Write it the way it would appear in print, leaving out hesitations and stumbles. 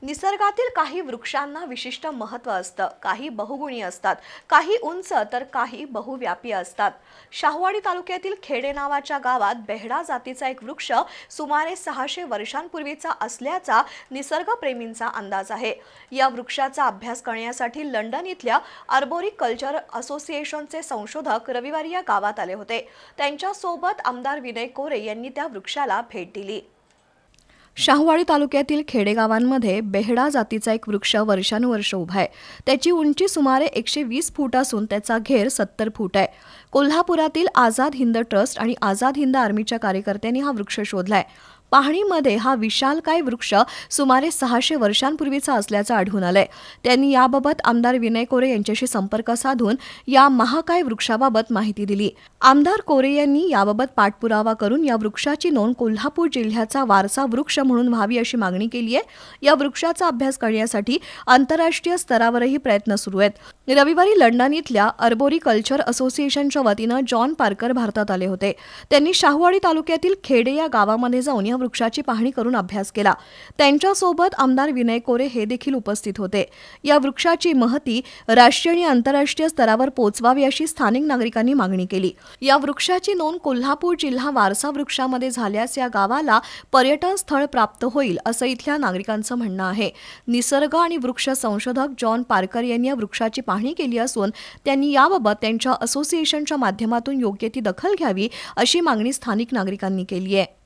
निसर्गातील काही वृक्षांना विशिष्ट महत्त्व असतं, काही बहुगुणी असतात, काही उंच तर काही बहुव्यापी असतात. शाहूवाडी तालुक्यातील खेडे नावाच्या गावात बेहडा जातीचा एक वृक्ष सुमारे 600 वर्षांपूर्वीचा असल्याचा निसर्गप्रेमींचा अंदाज आहे. या वृक्षाचा अभ्यास करण्यासाठी लंडन इथल्या आर्बोरी कल्चर असोसिएशनचे संशोधक रविवारी या गावात आले होते. त्यांच्या सोबत आमदार विनय कोरे यांनी त्या वृक्षाला भेट दिली. शाहूवाडी तालुक्यातील खेडेगावांमध्ये बेहडा जातीचा एक वृक्ष वर्षानुवर्ष उभा आहे. त्याची उंची सुमारे 120 फूट असून त्याचा घेर 70 फूट आहे. कोल्हापुरातील आझाद हिंद ट्रस्ट आणि आझाद हिंद आर्मीच्या कार्यकर्त्यांनी हा वृक्ष शोधलाय. पाहणीमध्ये हा विशालकाय वृक्ष सुमारे 600 वर्षांपूर्वीचा असल्याचं आढळून आलंय. त्यांनी याबाबत आमदार विनय कोरे यांच्याशी संपर्क साधून या महाकाय वृक्षाबाबत माहिती दिली. आमदार कोरे यांनी याबाबत पाठपुरावा करून या वृक्षाची नोंद कोल्हापूर जिल्ह्याचा वारसा वृक्ष म्हणून व्हावी अशी मागणी केली आहे. या वृक्षाचा अभ्यास करण्यासाठी आंतरराष्ट्रीय स्तरावरही प्रयत्न सुरू आहेत. रविवारी लंडन इथल्या आर्बोरी कल्चर असोसिएशनच्या वतीनं जॉन पार्कर भारतात आले होते. त्यांनी शाहूवाडी तालुक्यातील खेडे या गावामध्ये जाऊन या वृक्षाची पाहणी करून अभ्यास केला. त्यांच्यासोबत आमदार विनय कोरे हे देखील उपस्थित होते. या वृक्षाची महती राष्ट्रीय आणि आंतरराष्ट्रीय स्तरावर पोहोचवावी अशी स्थानिक नागरिकांनी मागणी केली. या वृक्षाची नोंद कोल्हापूर जिल्हा वारसा वृक्षामध्ये झाल्यास या गावाला पर्यटन स्थळ प्राप्त होईल असं इथल्या नागरिकांचं म्हणणं आहे. निसर्ग आणि वृक्ष संशोधक जॉन पार्कर यांनी या वृक्षाची पाहणी केली असून त्यांनी याबाबत त्यांच्या असोसिएशनच्या माध्यमातून योग्य ती दखल घ्यावी अशी मागणी स्थानिक नागरिकांनी केली आहे.